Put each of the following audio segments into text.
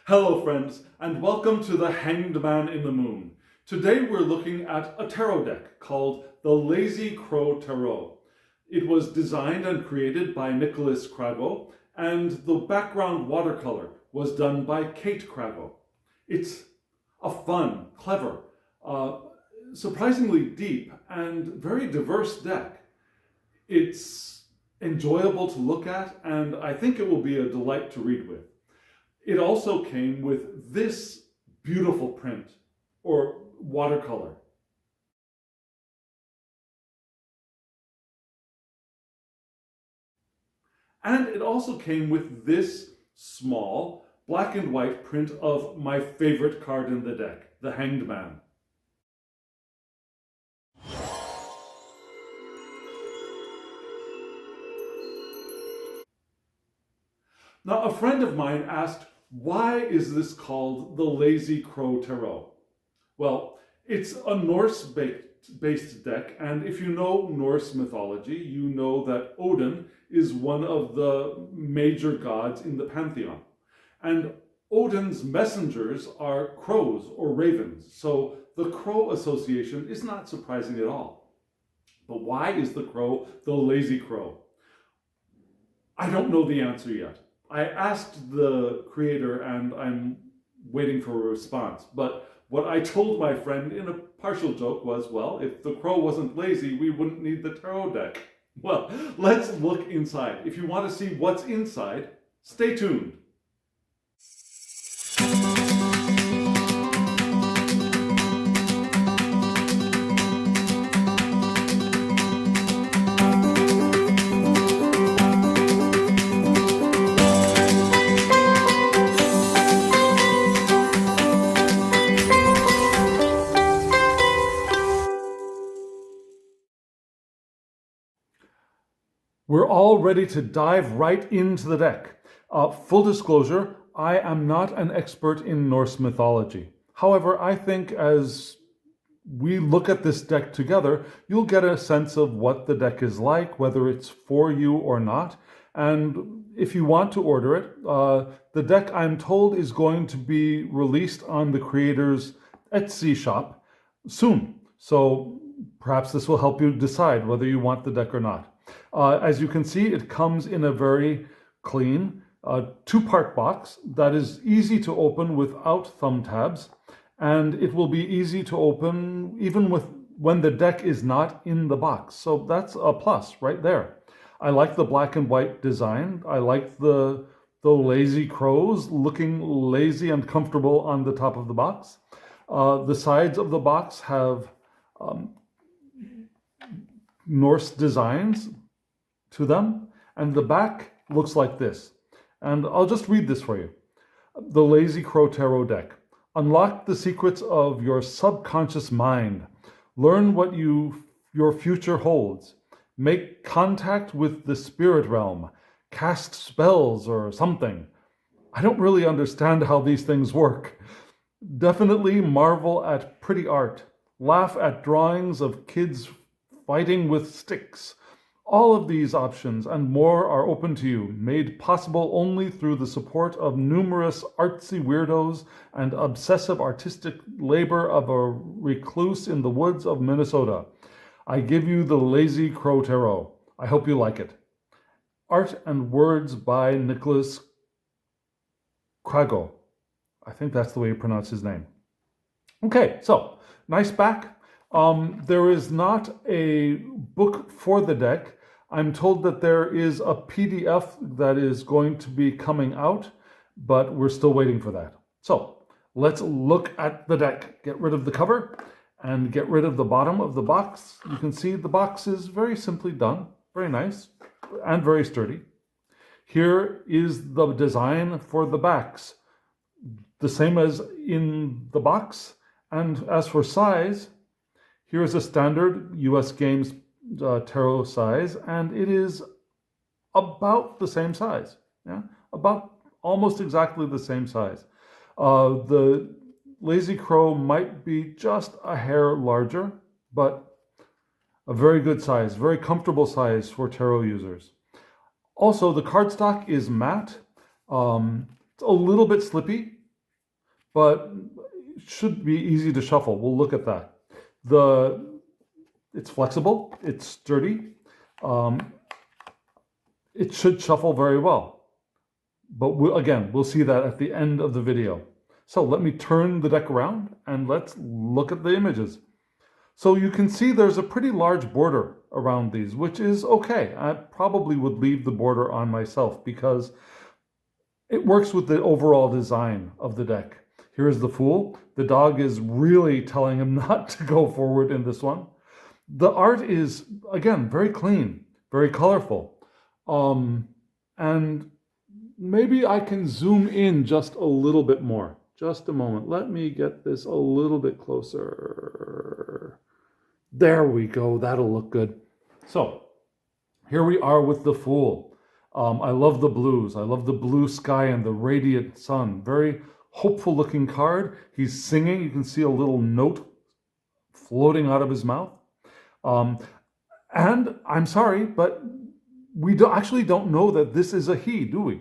Hello friends, and welcome to the Hanged Man in the Moon. Today we're looking at a tarot deck called the Lazy Crow Tarot. It was designed and created by Nicholas Cragoe, and the background watercolor was done by Kate Cragoe. It's a fun, clever, surprisingly deep, and very diverse deck. It's enjoyable to look at, and I think it will be a delight to read with. It also came with this beautiful print, or watercolor. And it also came with this small black and white print of my favorite card in the deck, the Hanged Man. Now, a friend of mine asked, why is this called the Lazy Crow Tarot? Well, it's a Norse-based deck, and if you know Norse mythology, you know that Odin is one of the major gods in the pantheon. And Odin's messengers are crows or ravens, so the crow association is not surprising at all. But why is the crow the lazy crow? I don't know the answer yet. I asked the creator and I'm waiting for a response. But what I told my friend in a partial joke was, well, if the crow wasn't lazy, we wouldn't need the tarot deck. Well, let's look inside. If you want to see what's inside, stay tuned. We're all ready to dive right into the deck. Full disclosure, I am not an expert in Norse mythology. However, I think as we look at this deck together, you'll get a sense of what the deck is like, whether it's for you or not. And if you want to order it, the deck, I'm told, is going to be released on the creator's Etsy shop soon. So perhaps this will help you decide whether you want the deck or not. As you can see, it comes in a very clean two-part box that is easy to open without thumb tabs, and it will be easy to open even when the deck is not in the box. So that's a plus right there. I like the black and white design. I like the lazy crows looking lazy and comfortable on the top of the box. The sides of the box have Norse designs to them, and the back looks like this. And I'll just read this for you. The Lazy Crow Tarot deck. Unlock the secrets of your subconscious mind. Learn what your future holds. Make contact with the spirit realm. Cast spells or something. I don't really understand how these things work. Definitely marvel at pretty art. Laugh at drawings of kids fighting with sticks. All of these options and more are open to you, made possible only through the support of numerous artsy weirdos and obsessive artistic labor of a recluse in the woods of Minnesota. I give you the Lazy Crow Tarot. I hope you like it. Art and words by Nicholas Cragoe. I think that's the way you pronounce his name. Okay, so nice back. There is not a book for the deck. I'm told that there is a PDF that is going to be coming out, but we're still waiting for that. So let's look at the deck. Get rid of the cover and get rid of the bottom of the box. You can see the box is very simply done, very nice and very sturdy. Here is the design for the backs, the same as in the box. And as for size, here's a standard US Games tarot size, and it is about the same size. Yeah, about almost exactly the same size. The Lazy Crow might be just a hair larger, but a very good size, very comfortable size for tarot users. Also, the cardstock is matte. It's a little bit slippy, but it should be easy to shuffle. We'll look at that. It's flexible, it's sturdy. It should shuffle very well. But we'll see that at the end of the video. So let me turn the deck around and let's look at the images. So you can see there's a pretty large border around these, which is okay. I probably would leave the border on myself because it works with the overall design of the deck. Here's the Fool. The dog is really telling him not to go forward in this one. The art is, again, very clean, very colorful. And maybe I can zoom in just a little bit more. Just a moment. Let me get this a little bit closer. There we go. That'll look good. So here we are with the Fool. I love the blues. I love the blue sky and the radiant sun. Very hopeful looking card. He's singing. You can see a little note floating out of his mouth. And I'm sorry, but we actually don't know that this is a he, do we?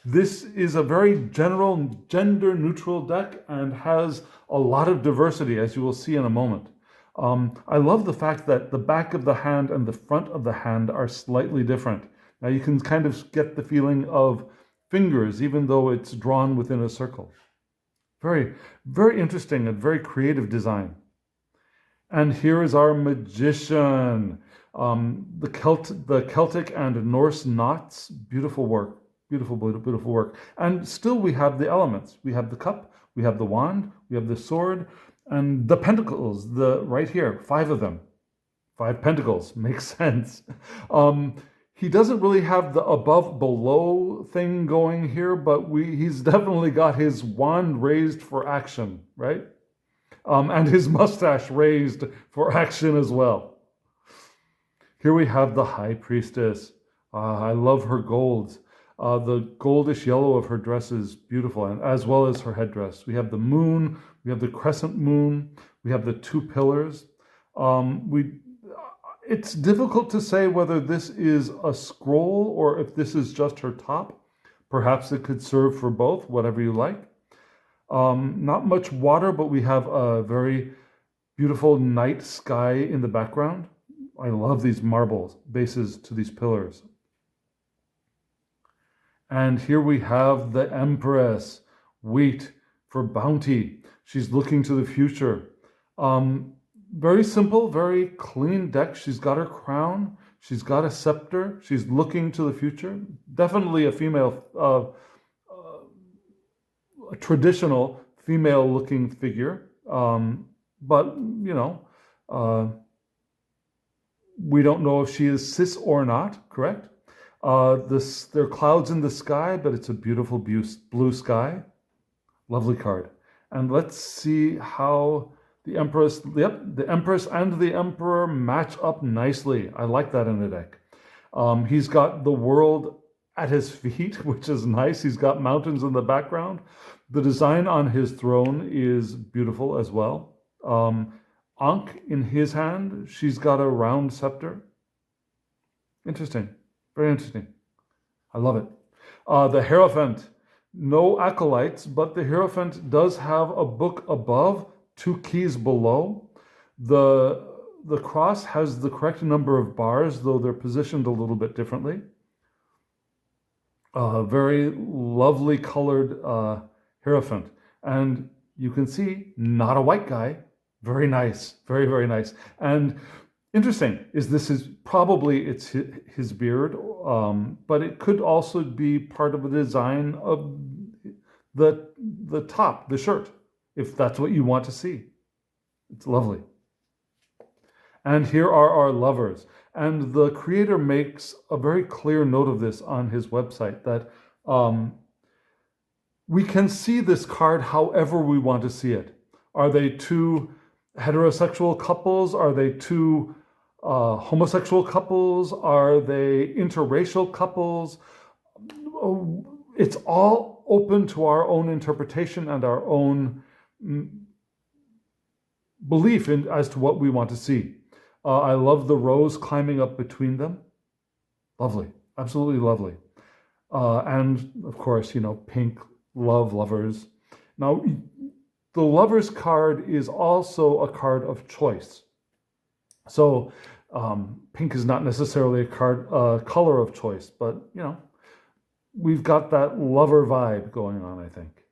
This is a very general, gender-neutral deck and has a lot of diversity, as you will see in a moment. I love the fact that the back of the hand and the front of the hand are slightly different. Now you can kind of get the feeling of fingers, even though it's drawn within a circle. Very, very interesting and very creative design. And here is our magician. The Celtic and Norse knots, beautiful work, beautiful, beautiful work. And still we have the elements. We have the cup, we have the wand, we have the sword, and the pentacles, right here, 5 of them. 5 pentacles, makes sense. He doesn't really have the above-below thing going here, but he's definitely got his wand raised for action, right? And his mustache raised for action as well. Here we have the High Priestess. I love her golds. The goldish yellow of her dress is beautiful, and as well as her headdress. We have the moon, we have the crescent moon, we have the 2 pillars. It's difficult to say whether this is a scroll or if this is just her top. Perhaps it could serve for both, whatever you like. Not much water, but we have a very beautiful night sky in the background. I love these marble bases to these pillars. And here we have the Empress, wheat for bounty. She's looking to the future. Very simple, very clean deck. She's got her crown. She's got a scepter. She's looking to the future. Definitely a female, a traditional female-looking figure. But, you know, we don't know if she is cis or not, correct? There are clouds in the sky, but it's a beautiful blue sky. Lovely card. And let's see how the Empress, the Empress and the Emperor match up nicely. I like that in the deck. He's got the world at his feet, which is nice. He's got mountains in the background. The design on his throne is beautiful as well. Ankh in his hand, she's got a round scepter. Interesting, very interesting. I love it. The Hierophant, no acolytes, but the Hierophant does have a book above, 2 keys below. The cross has the correct number of bars, though they're positioned a little bit differently. Very lovely colored Hierophant. And you can see, not a white guy. Very nice, very, very nice. And interesting is this is probably it's his beard, but it could also be part of the design of the top, the shirt, if that's what you want to see. It's lovely. And here are our lovers. And the creator makes a very clear note of this on his website, that we can see this card however we want to see it. Are they 2 heterosexual couples? Are they 2 homosexual couples? Are they interracial couples? It's all open to our own interpretation and our own belief as to what we want to see. I love the rose climbing up between them. Lovely, absolutely lovely. And of course, you know, pink, lovers. Now, the Lover's card is also a card of choice. So pink is not necessarily a color of choice, but we've got that lover vibe going on, I think.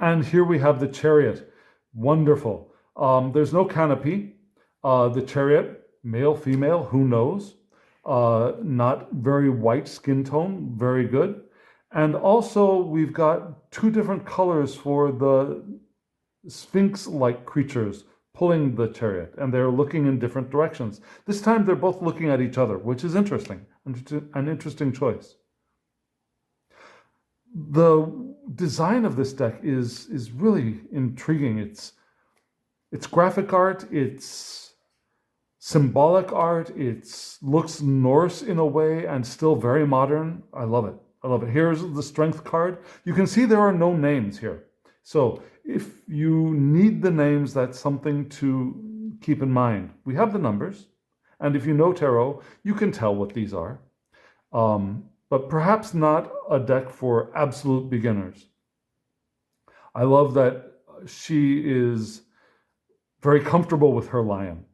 And here we have the Chariot. Wonderful. There's no canopy. The Chariot, male, female, who knows? Not very white skin tone, very good. And also we've got two different colors for the Sphinx-like creatures pulling the Chariot, and they're looking in different directions. This time they're both looking at each other, which is interesting, an interesting choice. The design of this deck is really intriguing. It's graphic art, it's symbolic art, it looks Norse in a way and still very modern. I love it. I love it. Here's the Strength card. You can see there are no names here. So if you need the names, that's something to keep in mind. We have the numbers, and if you know tarot, you can tell what these are. But perhaps not a deck for absolute beginners. I love that she is very comfortable with her lion.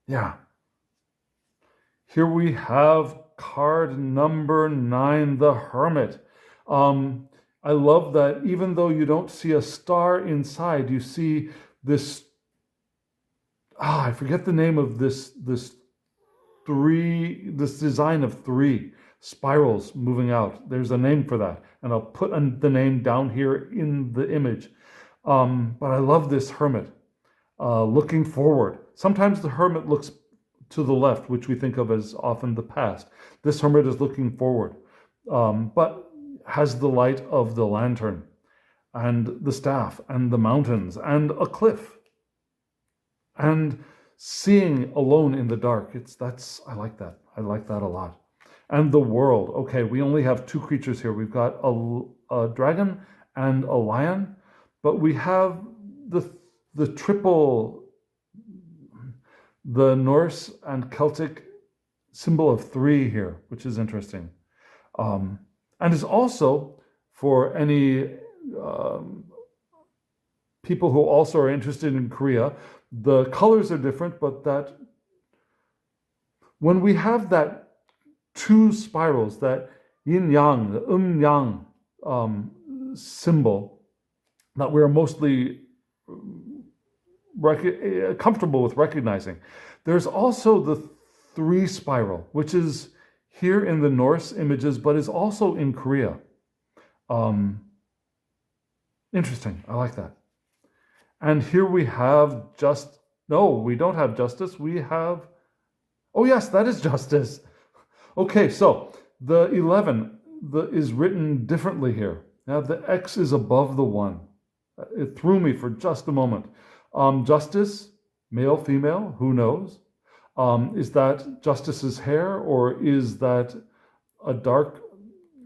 Yeah. Here we have card number 9, the Hermit. I love that even though you don't see a star inside, you see this, I forget the name of this design of 3 spirals moving out. There's a name for that, and I'll put the name down here in the image. But I love this Hermit looking forward. Sometimes the Hermit looks to the left, which we think of as often the past. This Hermit is looking forward, but has the light of the lantern and the staff and the mountains and a cliff and seeing alone in the dark. I like that. I like that a lot. And the world. Okay, we only have 2 creatures here. We've got a dragon and a lion, but we have the triple, the Norse and Celtic symbol of 3 here, which is interesting. And is also, for any people who also are interested in Korea, the colors are different, but that when we have that 2 spirals, that yin-yang, the yang symbol, that we're mostly comfortable with recognizing, there's also the 3 spiral, which is here in the Norse images, but is also in Korea. Interesting. I like that. And here we have we don't have justice. We have, oh yes, that is justice. Okay, so the 11 is written differently here. Now the X is above the 1. It threw me for just a moment. Justice, male, female, who knows? Is that Justice's hair, or is that a dark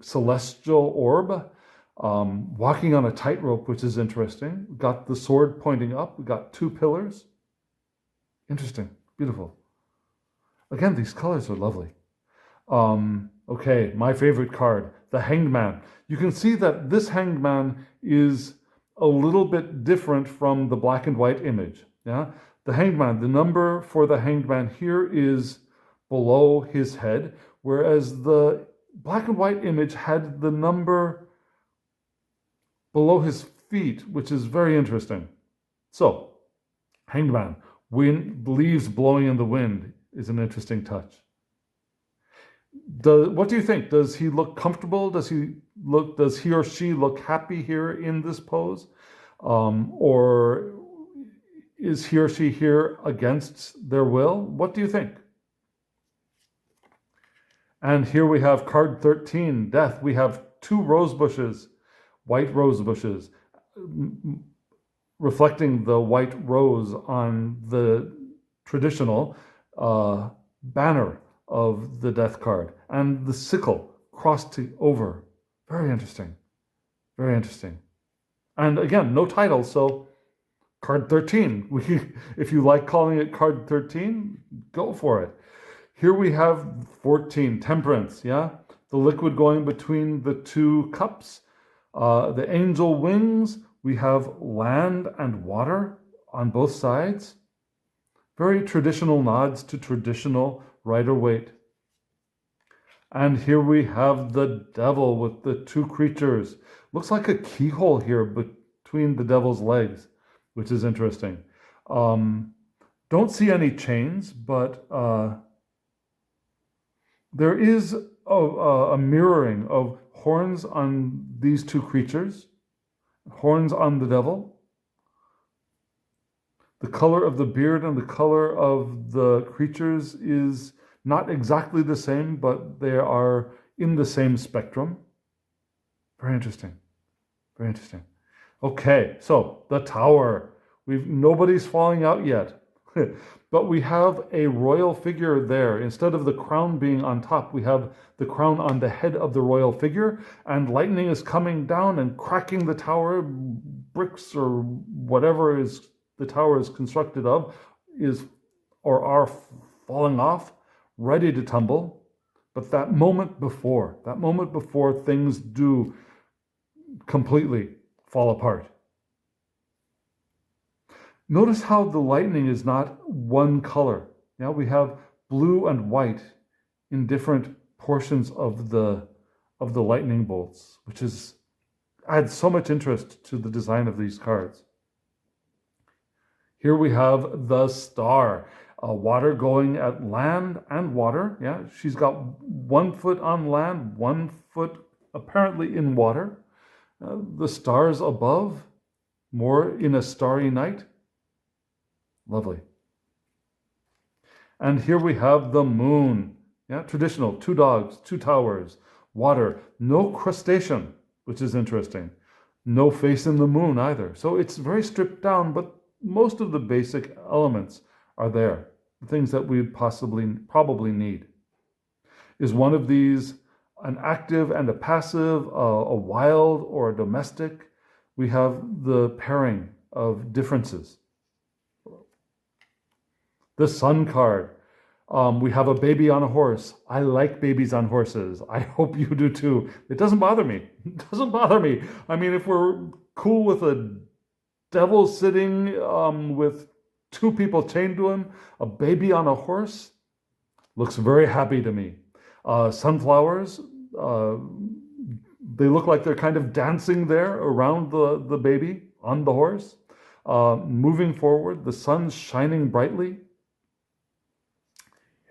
celestial orb walking on a tightrope, which is interesting? We've got the sword pointing up. We've got 2 pillars. Interesting. Beautiful. Again, these colors are lovely. Okay, my favorite card, the Hanged Man. You can see that this Hanged Man is a little bit different from the black and white image. Yeah. The Hanged Man, the number for the Hanged Man here is below his head, whereas the black and white image had the number below his feet, which is very interesting. So, Hanged Man, leaves blowing in the wind is an interesting touch. What do you think? Does he look comfortable? Does he or she look happy here in this pose? Or is he or she here against their will? What do you think? And here we have card 13, Death. We have 2 rose bushes, white rose bushes, reflecting the white rose on the traditional banner of the Death card, and the sickle crossed over. Very interesting. Very interesting. And again, no title, so card 13. If you like calling it card 13, go for it. Here we have 14, Temperance, yeah? The liquid going between the 2 cups. The angel wings, we have land and water on both sides. Very traditional nods to traditional Rider-Waite. And here we have the devil with the two creatures. Looks like a keyhole here between the devil's legs, which is interesting. Don't see any chains, but there is a mirroring of horns on these two creatures, horns on the devil. The color of the beard and the color of the creatures is not exactly the same, but they are in the same spectrum. Very interesting. Very interesting. Okay, so the tower. Nobody's falling out yet. But we have a royal figure there. Instead of the crown being on top, we have the crown on the head of the royal figure, and lightning is coming down and cracking the tower. Bricks or whatever is the tower is constructed of are falling off, ready to tumble. But that moment before things do completely fall apart. Notice how the lightning is not one color. Now we have blue and white in different portions of the lightning bolts, which adds so much interest to the design of these cards. Here we have the star, water going at land and water. Yeah, she's got 1 foot on land, 1 foot apparently in water. The stars above, more in a starry night. Lovely. And here we have the moon. Yeah, traditional, 2 dogs, 2 towers, water, no crustacean, which is interesting. No face in the moon either. So it's very stripped down, but most of the basic elements are there. The things that we probably need. Is one of these an active and a passive, a wild or a domestic? We have the pairing of differences. The sun card. We have a baby on a horse. I like babies on horses. I hope you do too. It doesn't bother me. It doesn't bother me. I mean, if we're cool with a devil sitting with 2 people chained to him, a baby on a horse, looks very happy to me. Sunflowers, they look like they're kind of dancing there around the baby on the horse. Moving forward, the sun's shining brightly.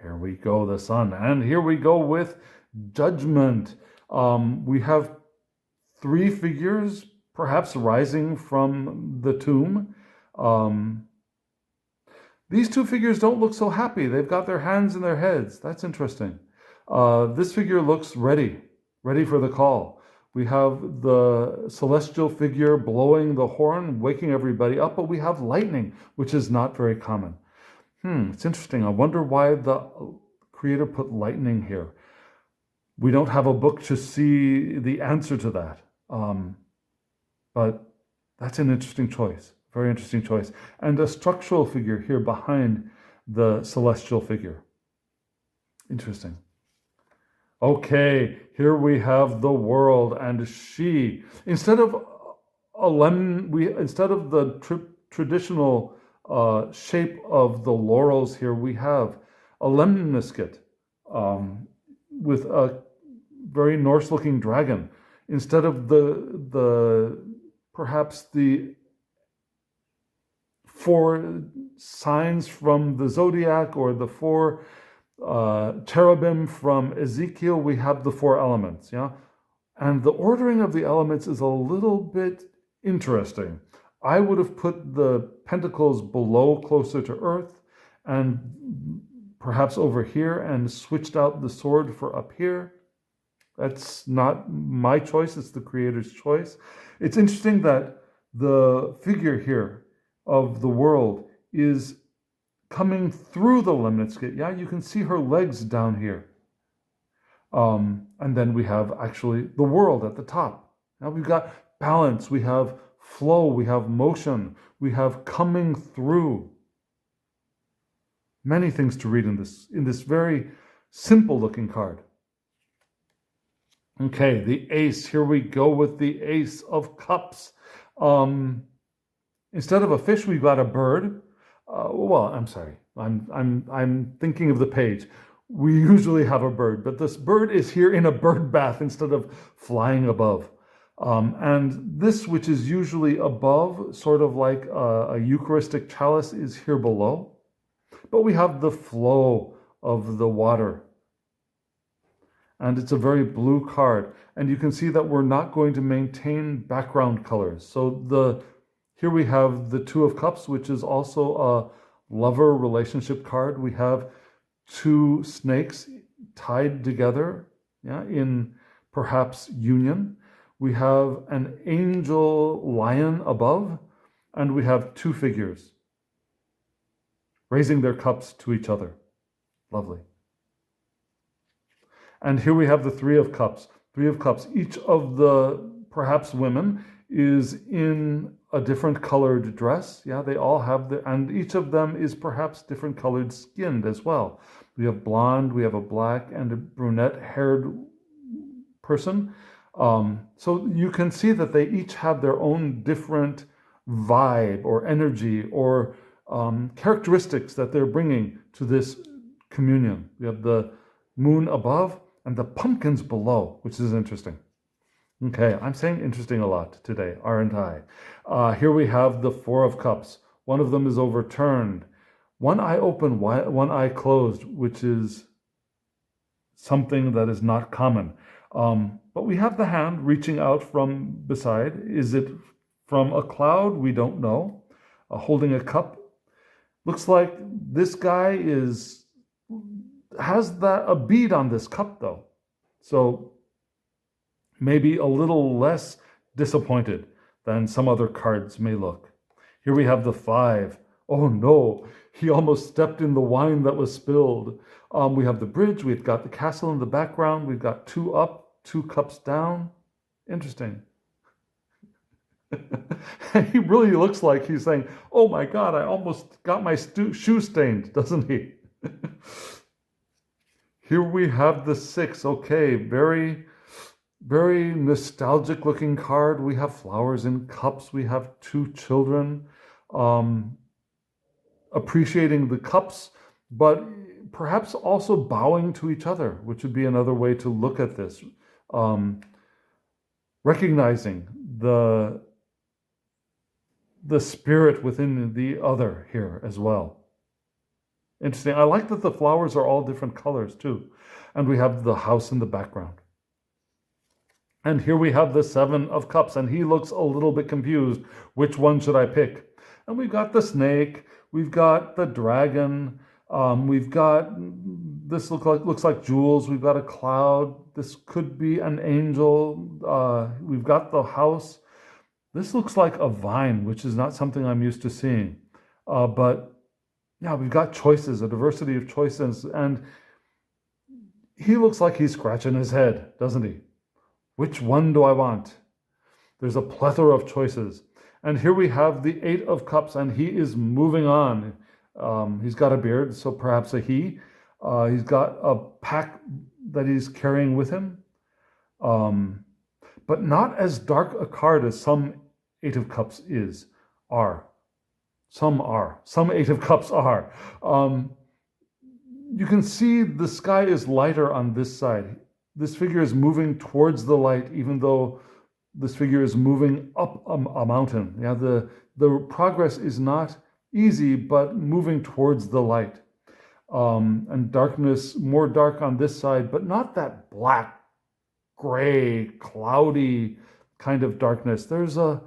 Here we go, the sun. And here we go with judgment. We have 3 figures, perhaps rising from the tomb. These 2 figures don't look so happy. They've got their hands in their heads. That's interesting. This figure looks ready for the call. We have the celestial figure blowing the horn, waking everybody up, but we have lightning, which is not very common. It's interesting. I wonder why the creator put lightning here. We don't have a book to see the answer to that. But that's an interesting choice. Very interesting choice. And a structural figure here behind the celestial figure. Interesting. Okay, here we have the world, and she, instead of the traditional shape of the laurels here, we have a lemniscate with a very Norse-looking dragon. Instead of perhaps the 4 signs from the zodiac or the 4 cherubim from Ezekiel, we have the 4 elements. Yeah, and the ordering of the elements is a little bit interesting. I would have put the pentacles below, closer to earth, and perhaps over here, and switched out the sword for up here. That's not my choice, it's the creator's choice. It's interesting that the figure here of the world is coming through the lemniscate. Yeah, you can see her legs down here. And then we have actually the world at the top. Now we've got balance, we have flow, we have motion, we have coming through. Many things to read in this very simple looking card. Okay, the ace. Here we go with the Ace of Cups. Instead of a fish, we've got a bird. Well, I'm sorry. I'm thinking of the page. We usually have a bird, but this bird is here in a bird bath instead of flying above. And this, which is usually above, sort of like a Eucharistic chalice, is here below. But we have the flow of the water. And it's a very blue card. And you can see that we're not going to maintain background colors. So here we have the Two of Cups, which is also a lover relationship card. We have two snakes tied together, in perhaps union. We have an angel lion above, and we have two figures raising their cups to each other. Lovely. And here we have the Three of Cups. Three of Cups. Each of the perhaps women is in a different colored dress. Yeah, they all have and each of them is perhaps different colored skinned as well. We have blonde, we have a black, and a brunette haired person. So you can see that they each have their own different vibe or energy or characteristics that they're bringing to this communion. We have the moon above and the pumpkins below, which is interesting. Okay, I'm saying interesting a lot today, aren't I? Here we have the Four of Cups. One of them is overturned. One eye open, one eye closed, which is something that is not common. But we have the hand reaching out from beside. Is it from a cloud? We don't know. Holding a cup. Looks like this guy has a bead on this cup though. So maybe a little less disappointed than some other cards may look. Here we have the Five. Oh no, he almost stepped in the wine that was spilled. We have the bridge, we've got the castle in the background, we've got two up, two cups down. Interesting. He really looks like he's saying, oh my God, I almost got my shoe stained, doesn't he? Here we have the Six. Okay, very, very nostalgic looking card. We have flowers in cups. We have two children appreciating the cups, but perhaps also bowing to each other, which would be another way to look at this. Recognizing the spirit within the other here as well. Interesting. I like that the flowers are all different colors too. And we have the house in the background. And here we have the Seven of Cups, and he looks a little bit confused. Which one should I pick? And we've got the snake, we've got the dragon, we've got, this looks like jewels, we've got a cloud, this could be an angel, we've got the house. This looks like a vine, which is not something I'm used to seeing. But yeah, we've got choices, a diversity of choices, and he looks like he's scratching his head, doesn't he? Which one do I want? There's a plethora of choices. And here we have the Eight of Cups, and he is moving on. He's got a beard, so perhaps a he. He's got a pack that he's carrying with him. But not as dark a card as some Eight of Cups are. Some Eight of Cups are. You can see the sky is lighter on this side. This figure is moving towards the light, even though this figure is moving up a mountain. Yeah, the progress is not easy, but moving towards the light. And darkness, more dark on this side, but not that black, gray, cloudy kind of darkness. There's a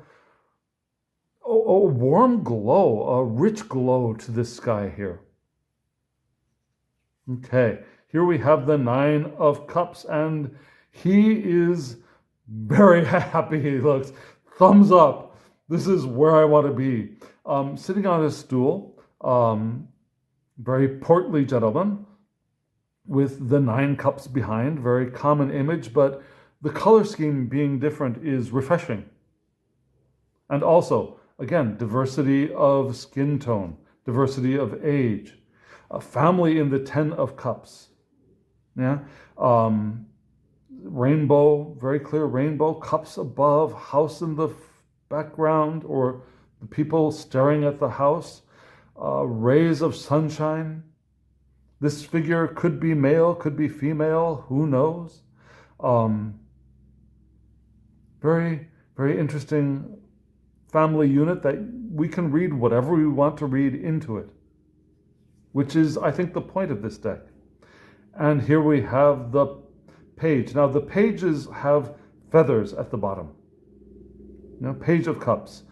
warm glow, a rich glow to this sky here. Okay, here we have the Nine of Cups, and he is very happy. He looks, thumbs up. This is where I want to be. Sitting on a stool, very portly gentleman with the 9 cups behind, very common image, but the color scheme being different is refreshing. And also, again, diversity of skin tone, diversity of age, a family in the 10 of Cups. Yeah, rainbow, very clear rainbow, cups above, house in the background, or the people staring at the house, rays of sunshine. This figure could be male, could be female, who knows? Very, very interesting family unit that we can read whatever we want to read into it, which is, I think, the point of this deck. And here we have the page. Now, the pages have feathers at the bottom. Page of Cups.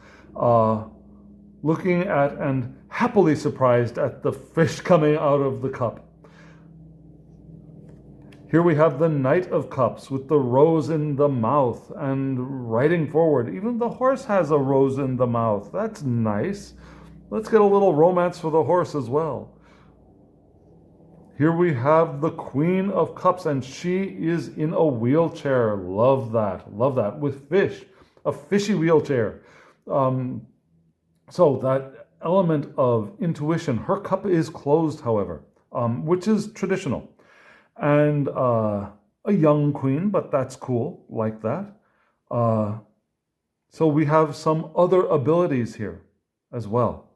Looking at and happily surprised at the fish coming out of the cup. Here we have the Knight of Cups with the rose in the mouth and riding forward. Even the horse has a rose in the mouth. That's nice. Let's get a little romance for the horse as well. Here we have the Queen of Cups, and she is in a wheelchair. Love that. Love that. With fish. A fishy wheelchair. So that element of intuition. Her cup is closed, however, which is traditional. And a young queen, but that's cool, like that. So we have some other abilities here as well.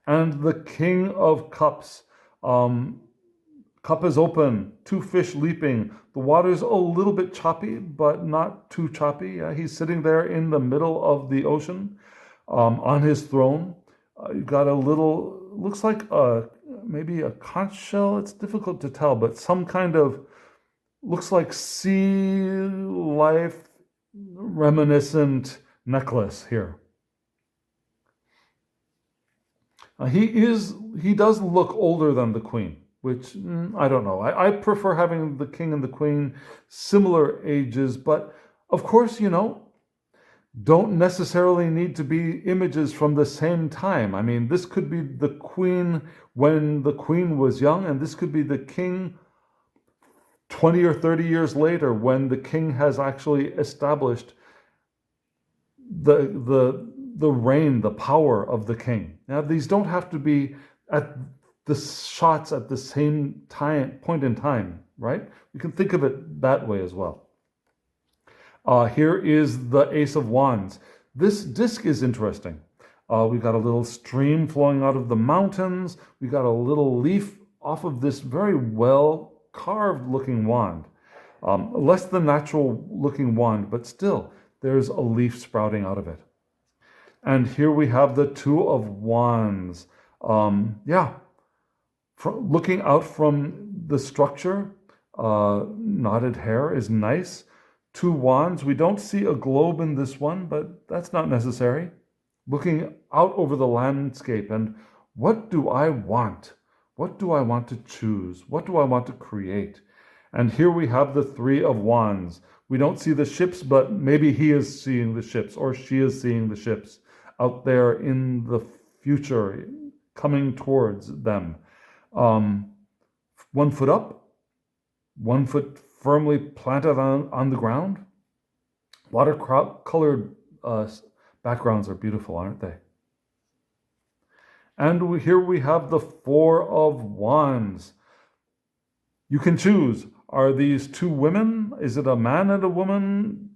And the King of Cups. Cup is open, two fish leaping. The water's a little bit choppy, but not too choppy. He's sitting there in the middle of the ocean on his throne. You've got a little, looks like maybe a conch shell. It's difficult to tell, but some kind of, looks like sea life reminiscent necklace here. He does look older than the queen, which I don't know. I prefer having the king and the queen similar ages, but of course, don't necessarily need to be images from the same time. I mean, this could be the queen when the queen was young, and this could be the king 20 or 30 years later when the king has actually established the reign, the power of the king. Now, these don't have to be at the shots at the same point in time, right? You can think of it that way as well. Here is the Ace of Wands. This disc is interesting. We've got a little stream flowing out of the mountains. We've got a little leaf off of this very well carved looking wand. Less than natural looking wand, but still there's a leaf sprouting out of it. And here we have the Two of Wands. Looking out from the structure, knotted hair is nice. Two wands. We don't see a globe in this one, but that's not necessary. Looking out over the landscape, and what do I want? What do I want to choose? What do I want to create? And here we have the Three of Wands. We don't see the ships, but maybe he is seeing the ships, or she is seeing the ships out there in the future, coming towards them. 1 foot up, 1 foot firmly planted on the ground. Watercolored backgrounds are beautiful, aren't they? And here we have the Four of Wands. You can choose. Are these two women? Is it a man and a woman?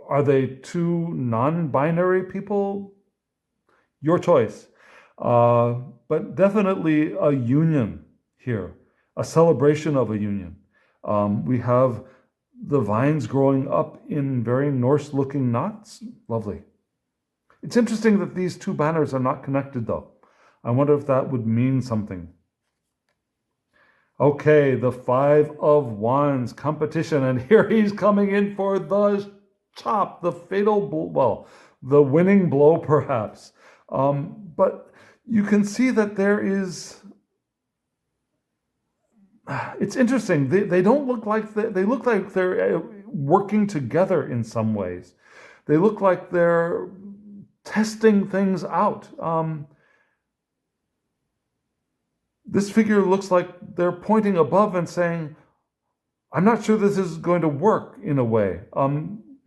Are they two non-binary people? Your choice. But definitely a union here, a celebration of a union. We have the vines growing up in very Norse-looking knots. Lovely. It's interesting that these two banners are not connected, though. I wonder if that would mean something. Okay, the Five of Wands competition, and here he's coming in for the chop, the fatal, the winning blow, perhaps. But you can see that there is. It's interesting. They don't look like they look like they're working together in some ways. They look like they're testing things out. This figure looks like they're pointing above and saying, I'm not sure this is going to work in a way.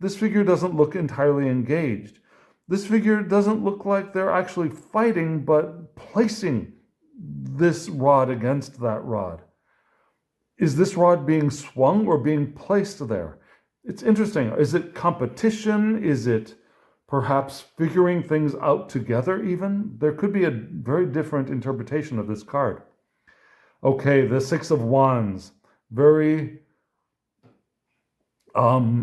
This figure doesn't look entirely engaged. This figure doesn't look like they're actually fighting, but placing this rod against that rod. Is this rod being swung or being placed there? It's interesting. Is it competition? Is it perhaps figuring things out together even? There could be a very different interpretation of this card. Okay, the Six of Wands. Very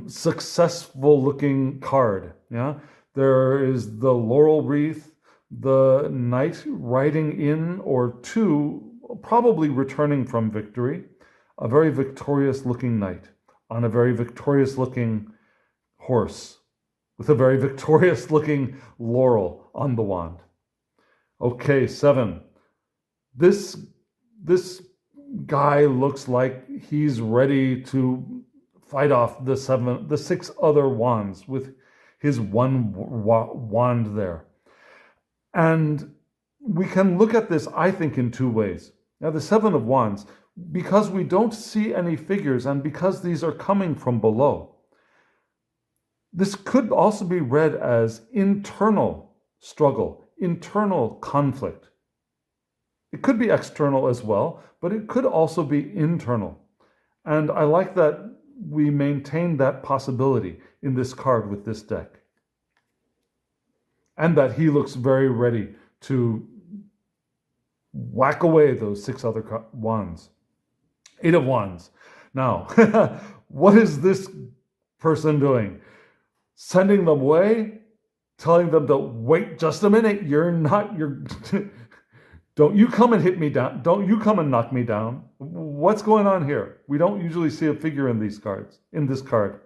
successful looking card. Yeah, there is the laurel wreath, the knight riding in or to, probably returning from victory, a very victorious looking knight on a very victorious looking horse with a very victorious looking laurel on the wand. Okay, 7. This guy looks like he's ready to fight off the 6 other wands with his one wand there. And we can look at this, I think, in 2 ways. Now, the 7 of Wands, because we don't see any figures and because these are coming from below, this could also be read as internal struggle, internal conflict. It could be external as well, but it could also be internal. And I like that we maintain that possibility in this card with this deck. And that he looks very ready to whack away those 6 other wands. 8 of Wands. Now, what is this person doing? Sending them away? Telling them to wait just a minute. Don't you come and hit me down. Don't you come and knock me down. What's going on here? We don't usually see a figure in these cards, in this card.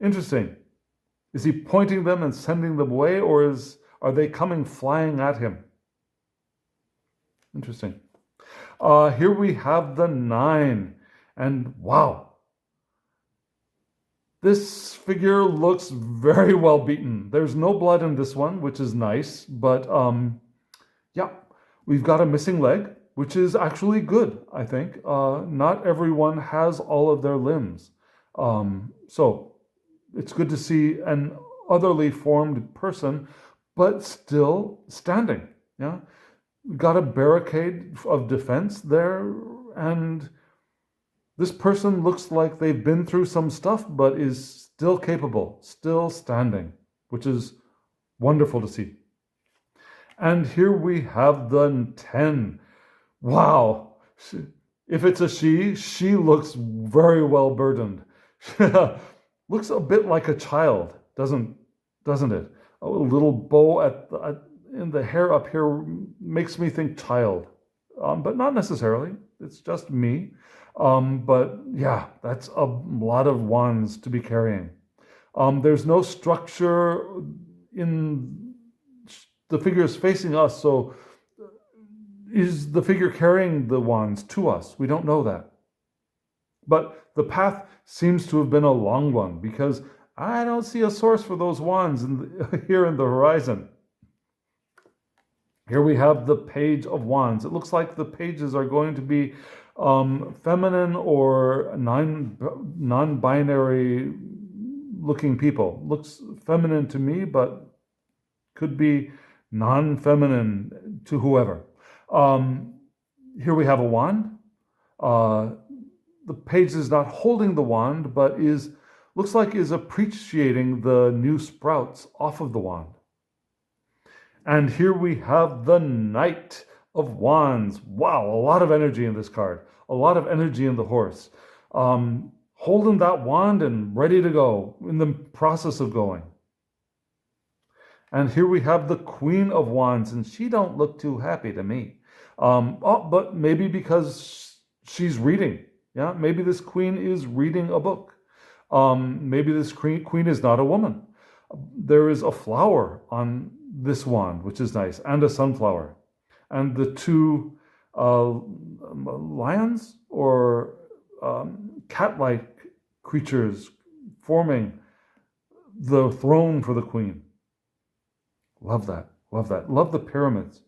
Interesting. Is he pointing them and sending them away, or are they coming flying at him? Interesting. Here we have the 9. And wow. This figure looks very well beaten. There's no blood in this one, which is nice. But yeah, we've got a missing leg, which is actually good, I think. Not everyone has all of their limbs. So it's good to see an otherly formed person, but still standing. Yeah, we've got a barricade of defense there, and this person looks like they've been through some stuff, but is still capable, still standing, which is wonderful to see. And here we have the 10. Wow. If it's a she looks very well burdened. Looks a bit like a child, doesn't it? A little bow in the hair up here makes me think child, but not necessarily. It's just me. But yeah, that's a lot of wands to be carrying. There's no structure in the figures facing us, so is the figure carrying the wands to us? We don't know that. But the path seems to have been a long one, because I don't see a source for those wands here in the horizon. Here we have the Page of Wands. It looks like the pages are going to be feminine or non-binary looking people. Looks feminine to me, but could be non-feminine to whoever. Here we have a wand. The page is not holding the wand, but looks like is appreciating the new sprouts off of the wand. And here we have the Knight of Wands. Wow, a lot of energy in this card. A lot of energy in the horse. Holding that wand and ready to go, in the process of going. And here we have the Queen of Wands, and she don't look too happy to me. But maybe because she's reading. Yeah, maybe this queen is reading a book. Maybe this queen is not a woman. There is a flower on this wand, which is nice, and a sunflower. And the 2 lions or cat-like creatures forming the throne for the queen. Love that. Love that. Love the pyramids.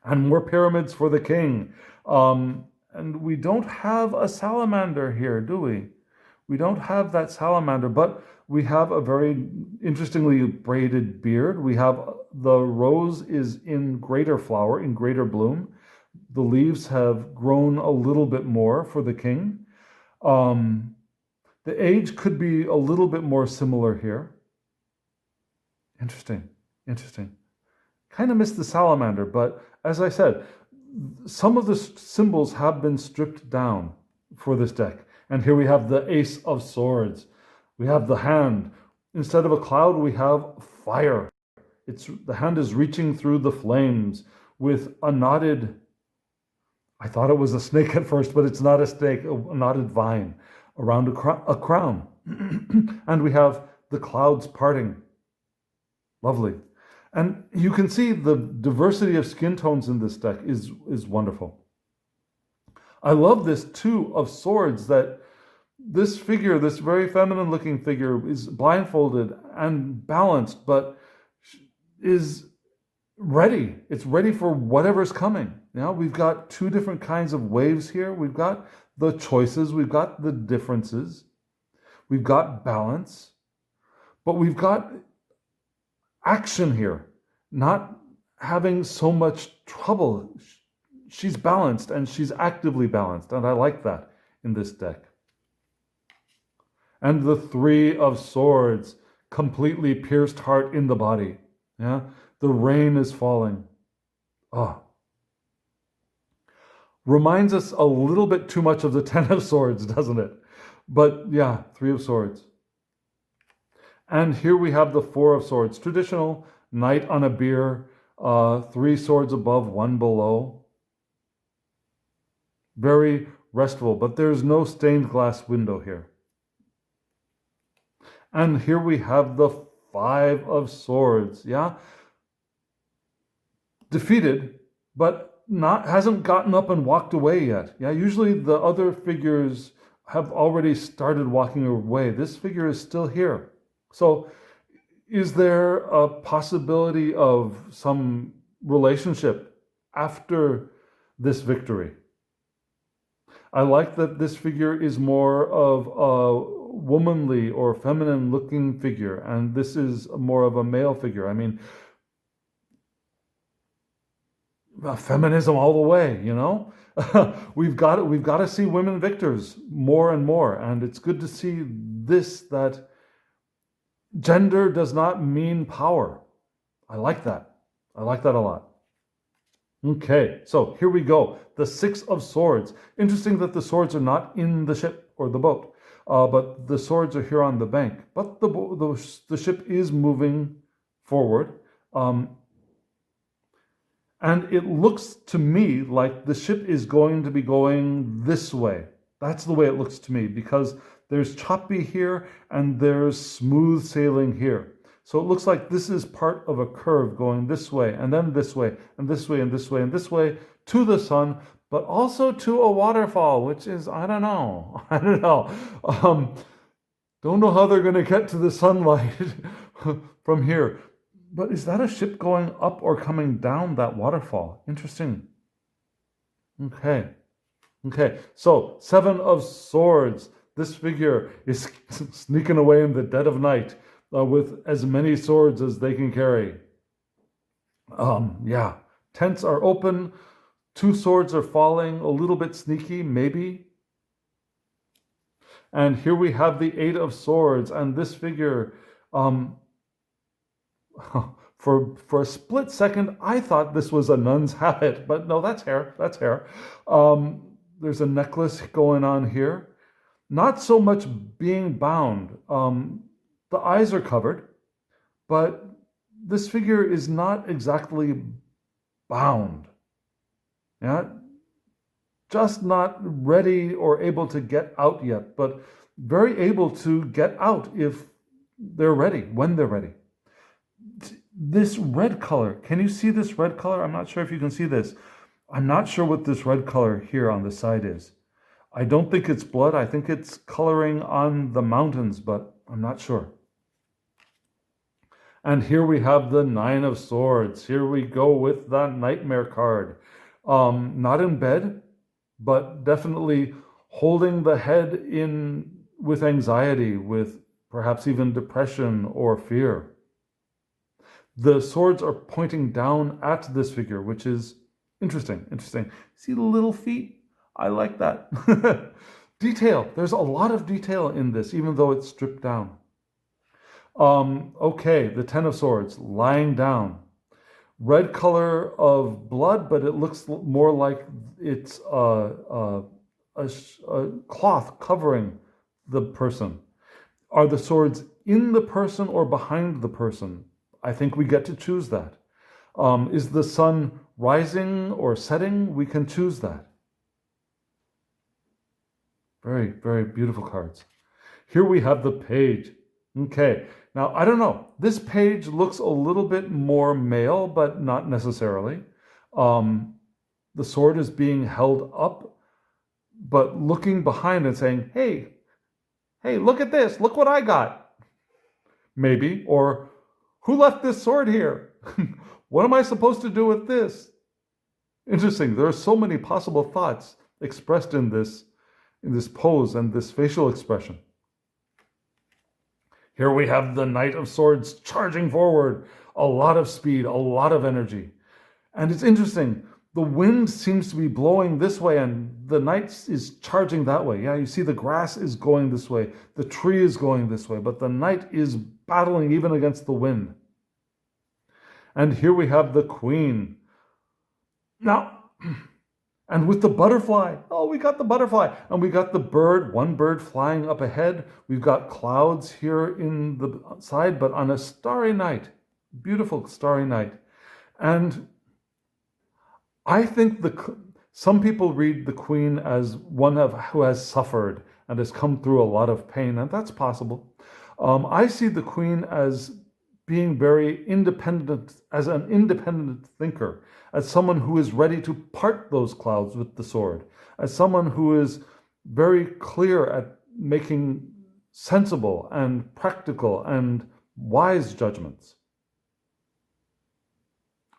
And more pyramids for the king. And we don't have a salamander here, do we? We don't have that salamander, but we have a very interestingly braided beard. We have the rose is in greater flower, in greater bloom, the leaves have grown a little bit more for the king. The age could be a little bit more similar here. Interesting. Kind of missed the salamander, but as I said, some of the symbols have been stripped down for this deck. And here we have the Ace of Swords. We have the hand. Instead of a cloud, we have fire. The hand is reaching through the flames with a knotted, I thought it was a snake at first, but it's not a snake, a knotted vine around a crown. And we have the clouds parting. Lovely. And you can see the diversity of skin tones in this deck is wonderful. I love this Two of Swords, that this figure, this very feminine looking figure, is blindfolded and balanced, but is ready. It's ready for whatever's coming. Now we've got two different kinds of waves here. We've got the choices, we've got the differences, we've got balance, but we've got action here, not having so much trouble. She's balanced, and she's actively balanced, and I like that in this deck. And the Three of Swords, completely pierced heart in the body. Yeah, the rain is falling. Reminds us a little bit too much of the Ten of Swords, doesn't it? But yeah, Three of Swords. And here we have the Four of Swords, traditional knight on a bier, 3 swords above, 1 below. Very restful, but there's no stained glass window here. And here we have the Five of Swords, yeah? Defeated, but hasn't gotten up and walked away yet. Yeah, usually the other figures have already started walking away. This figure is still here. So is there a possibility of some relationship after this victory? I like that this figure is more of a womanly or feminine looking figure, and this is more of a male figure. I mean, feminism all the way, you know? we've got to see women victors more and more, and it's good to see this, that gender does not mean power. I like that. I like that a lot. Okay, so here we go. The Six of Swords. Interesting that the swords are not in the ship or the boat, but the swords are here on the bank. But the ship is moving forward. And it looks to me like the ship is going to be going this way. That's the way it looks to me, because there's choppy here and there's smooth sailing here. So it looks like this is part of a curve going this way, and then this way, and this way, and this way, and this way to the sun, but also to a waterfall, which is, I don't know. Don't know how they're going to get to the sunlight from here. But is that a ship going up or coming down that waterfall? Interesting. Okay. So, Seven of Swords. This figure is sneaking away in the dead of night with as many swords as they can carry. Tents are open. 2 swords are falling. A little bit sneaky, maybe. And here we have the Eight of Swords. And this figure... For a split second, I thought this was a nun's habit, but no, that's hair. There's a necklace going on here. Not so much being bound. The eyes are covered, but this figure is not exactly bound. Yeah, just not ready or able to get out yet, but very able to get out if they're ready, when they're ready. This red color, can you see this red color? I'm not sure if you can see this. I'm not sure what this red color here on the side is. I don't think it's blood. I think it's coloring on the mountains, but I'm not sure. And here we have the Nine of Swords. Here we go with that Nightmare card. Not in bed, but definitely holding the head in with anxiety, with perhaps even depression or fear. The swords are pointing down at this figure, which is Interesting, interesting. See the little feet? I like that. Detail. There's a lot of detail in this, even though it's stripped down. Okay, the Ten of Swords, lying down. Red color of blood, but it looks more like it's a cloth covering the person. Are the swords in the person or behind the person? I think we get to choose that. Is the sun rising or setting? We can choose that. Very, very beautiful cards. Here we have the page. Okay, now I don't know. This page looks a little bit more male, but not necessarily. The sword is being held up, but looking behind and saying, hey, look at this. Look what I got. Maybe. Or, who left this sword here? What am I supposed to do with this? Interesting. There are so many possible thoughts expressed in this pose and this facial expression. Here we have the Knight of Swords charging forward. A lot of speed, a lot of energy. And it's interesting. The wind seems to be blowing this way and the knight is charging that way. Yeah, you see the grass is going this way. The tree is going this way, but the knight is battling even against the wind. And here we have the queen. Now, and with the butterfly, oh, we got the butterfly. And we got the bird, one bird flying up ahead. We've got clouds here in the side, but on a starry night, beautiful starry night. And I think some people read the queen as one who has suffered and has come through a lot of pain, and that's possible. I see the queen as being very independent, as an independent thinker, as someone who is ready to part those clouds with the sword, as someone who is very clear at making sensible and practical and wise judgments.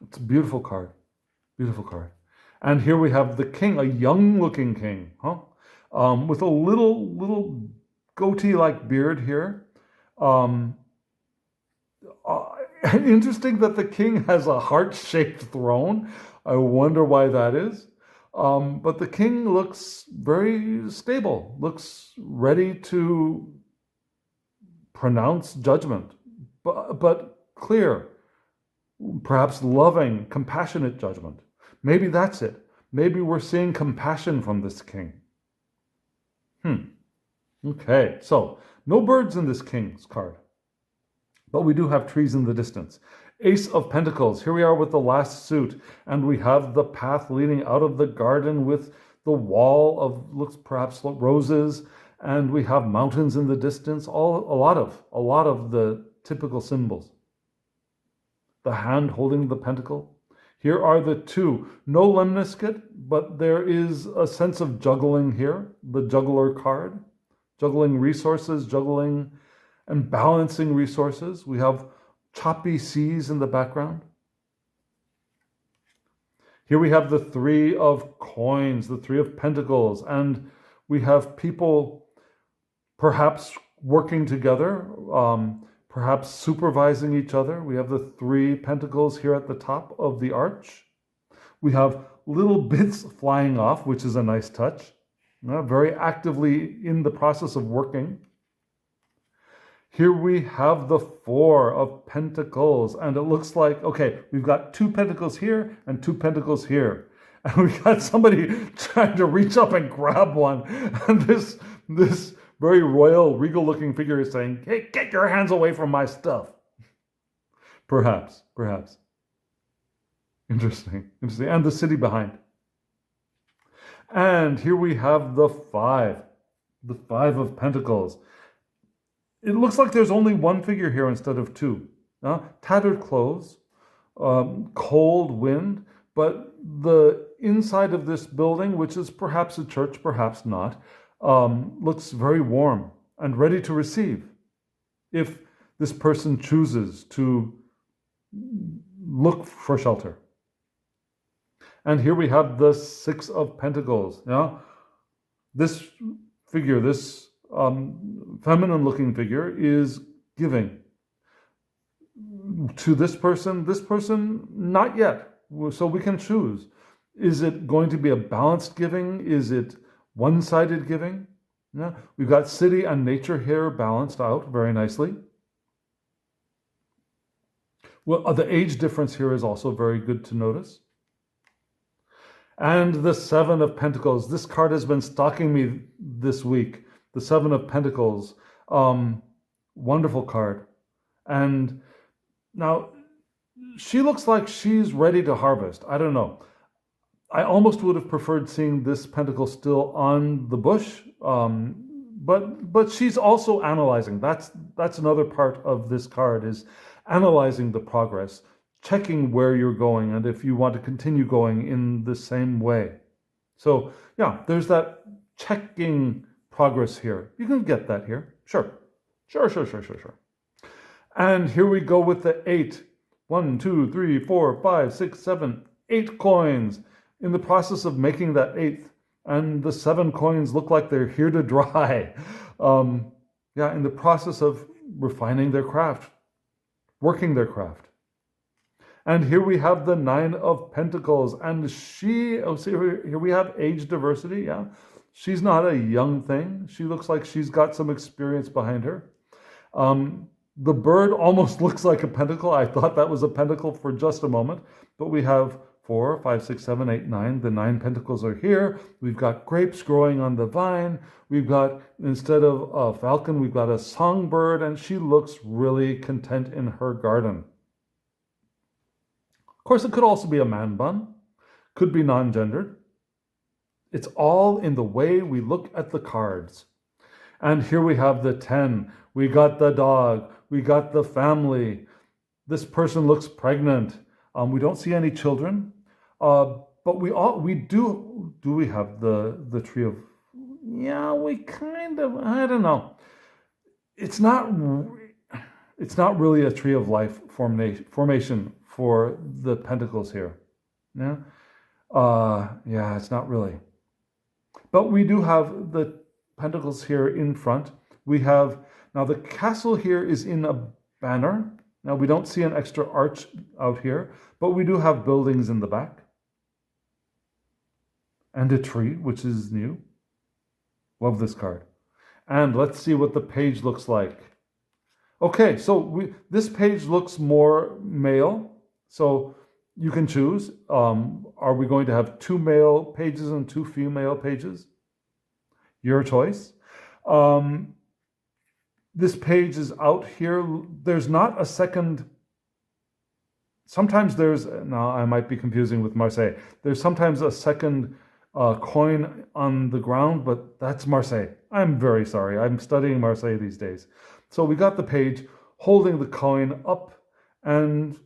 It's a beautiful card. Beautiful card. And here we have the king, a young-looking king, with a little goatee-like beard here. Interesting that the king has a heart-shaped throne. I wonder why that is. But the king looks very stable, looks ready to pronounce judgment, but clear, perhaps loving, compassionate judgment. Maybe that's it. Maybe we're seeing compassion from this king. Okay, so no birds in this king's card. But we do have trees in the distance. Ace of Pentacles. Here we are with the last suit. And we have the path leading out of the garden with the wall of, looks perhaps roses. And we have mountains in the distance. A lot of the typical symbols. The hand holding the pentacle. Here are the two. No lemniscate, but there is a sense of juggling here. The juggler card. Juggling resources, juggling and balancing resources. We have choppy seas in the background. Here we have the Three of Coins, the Three of Pentacles, and we have people perhaps working together, perhaps supervising each other. We have the Three Pentacles here at the top of the arch. We have little bits flying off, which is a nice touch. Very actively in the process of working. Here we have the Four of Pentacles, and it looks like, okay, we've got two pentacles here and two pentacles here. And we got somebody trying to reach up and grab one. And this very royal, regal-looking figure is saying, hey, get your hands away from my stuff. Perhaps. Interesting. And the city behind. And here we have the Five of Pentacles. It looks like there's only one figure here instead of two. Tattered clothes, cold wind, but the inside of this building, which is perhaps a church, perhaps not, looks very warm and ready to receive if this person chooses to look for shelter. And here we have the Six of Pentacles. This figure, this feminine-looking figure, is giving to this person, not yet. So we can choose. Is it going to be a balanced giving? Is it one-sided giving? Yeah. We've got city and nature here balanced out very nicely. Well, the age difference here is also very good to notice. And the Seven of Pentacles. This card has been stalking me this week. The Seven of Pentacles. Wonderful card. And now she looks like she's ready to harvest. I don't know. I almost would have preferred seeing this pentacle still on the bush, but she's also analyzing. That's another part of this card, is analyzing the progress, checking where you're going, and if you want to continue going in the same way. So yeah, there's that checking progress here. You can get that here. Sure. And here we go with the 8. 1, 2, 3, 4, 5, 6, 7, 8 coins. In the process of making that 8th, and the 7 coins look like they're here to dry. In the process of refining their craft, working their craft. And here we have the 9 of Pentacles, and here we have age diversity. Yeah, she's not a young thing. She looks like she's got some experience behind her. The bird almost looks like a pentacle. I thought that was a pentacle for just a moment, but we have 4, 5, 6, 7, 8, 9. The 9 pentacles are here. We've got grapes growing on the vine. We've got, instead of a falcon, we've got a songbird, and she looks really content in her garden. Of course, it could also be a man bun. Could be non-gendered. It's all in the way we look at the cards. And here we have the 10. We got the dog. We got the family. This person looks pregnant. We don't see any children, but we do we have the tree of, yeah, we kind of, I don't know. It's not really a tree of life formation for the pentacles here. Yeah. It's not really. But we do have the pentacles here in front. We have, now the castle here is in a banner. Now, we don't see an extra arch out here, but we do have buildings in the back. And a tree, which is new. Love this card. And let's see what the page looks like. Okay, so this page looks more male. So you can choose. Are we going to have 2 male pages and 2 female pages? Your choice. This page is out here. There's not a second. Sometimes I might be confusing with Marseille. There's sometimes a second coin on the ground, but that's Marseille. I'm very sorry. I'm studying Marseille these days. So we got the page holding the coin up and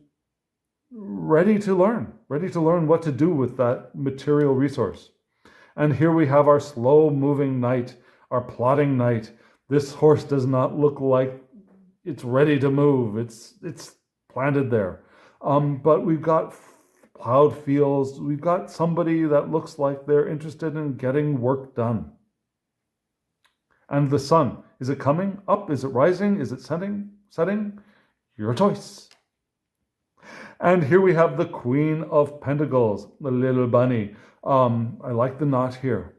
ready to learn what to do with that material resource. And here we have our slow moving knight, our plodding knight. This horse does not look like it's ready to move. It's planted there. But we've got plowed fields. We've got somebody that looks like they're interested in getting work done. And the sun, is it coming up? Is it rising? Is it setting? Your choice. And here we have the Queen of Pentacles, the little bunny. I like the knot here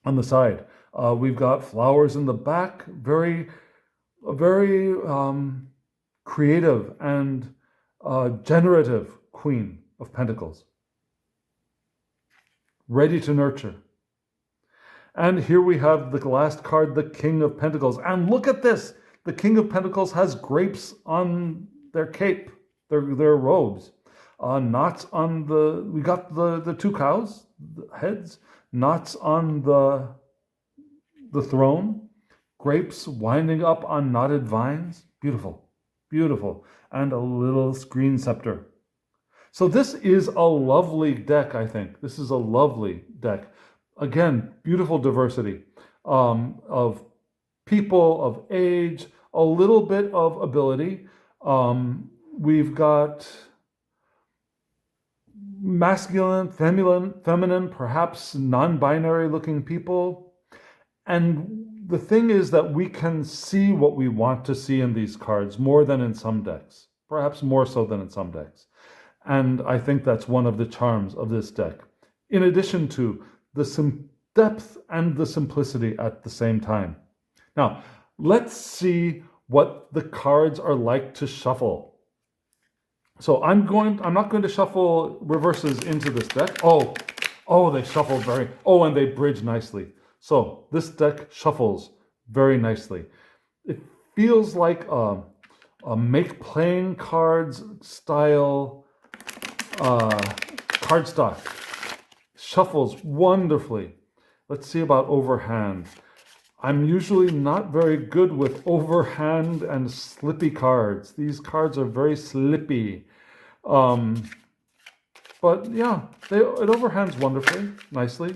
on the side. We've got flowers in the back, very creative and generative Queen of Pentacles. Ready to nurture. And here we have the last card, the King of Pentacles. And look at this. The King of Pentacles has grapes on their cape, their robes. Knots on we got the 2 cows, the heads, knots on the throne, grapes winding up on knotted vines. Beautiful, beautiful. And a little screen scepter. So this is a lovely deck, I think. This is a lovely deck. Again, beautiful diversity of people, of age, a little bit of ability. We've got masculine, feminine, perhaps non-binary looking people. And the thing is that we can see what we want to see in these cards more than in some decks, perhaps more so than in some decks. And I think that's one of the charms of this deck, in addition to the depth and the simplicity at the same time. Now, let's see what the cards are like to shuffle. So I'm not going to shuffle reverses into this deck. Oh, they shuffle and they bridge nicely. So this deck shuffles very nicely. It feels like a make playing cards style cardstock. Shuffles wonderfully. Let's see about overhand. I'm usually not very good with overhand and slippy cards. These cards are very slippy. But yeah, it overhands wonderfully, nicely.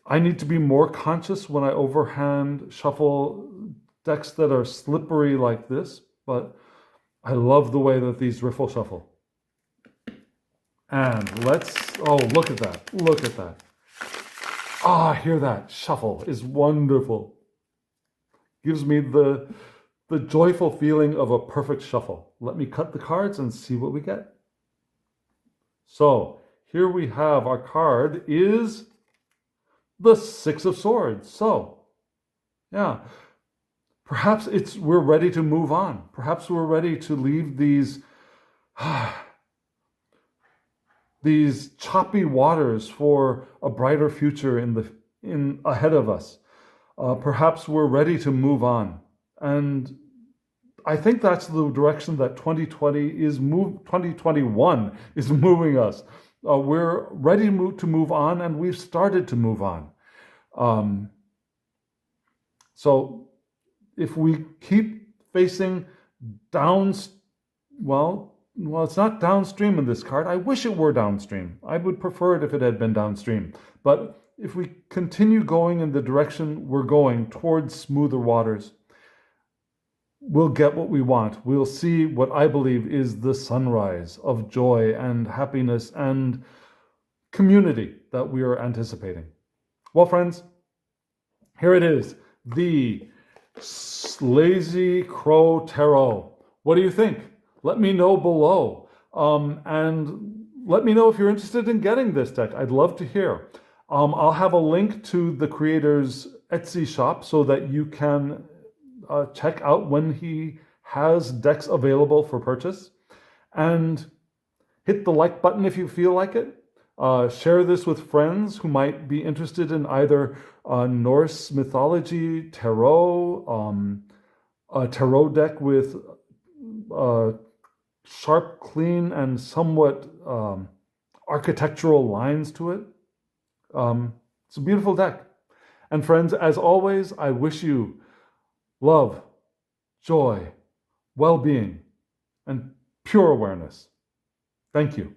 I need to be more conscious when I overhand shuffle decks that are slippery like this, but I love the way that these riffle shuffle. And look at that. Look at that. Hear that. Shuffle is wonderful. Gives me the joyful feeling of a perfect shuffle. Let me cut the cards and see what we get. So here we have our card is the Six of Swords. So, yeah, perhaps we're ready to move on. Perhaps we're ready to leave these choppy waters for a brighter future in ahead of us. Perhaps we're ready to move on. And I think that's the direction that 2021 is moving us. We're ready to move on, and we've started to move on. So if we keep facing it's not downstream in this card. I wish it were downstream. I would prefer it if it had been downstream. But if we continue going in the direction we're going towards smoother waters, we'll get what we want. We'll see what I believe is the sunrise of joy and happiness and community that we are anticipating. Well, friends, here it is, the Lazy Crow Tarot. What do you think? Let me know below. And let me know if you're interested in getting this deck. I'd love to hear. I'll have a link to the creator's Etsy shop so that you can check out when he has decks available for purchase. And hit the like button if you feel like it. Share this with friends who might be interested in either Norse mythology, tarot, a tarot deck with sharp, clean, and somewhat architectural lines to it. It's a beautiful deck. And friends, as always, I wish you love, joy, well-being, and pure awareness. Thank you.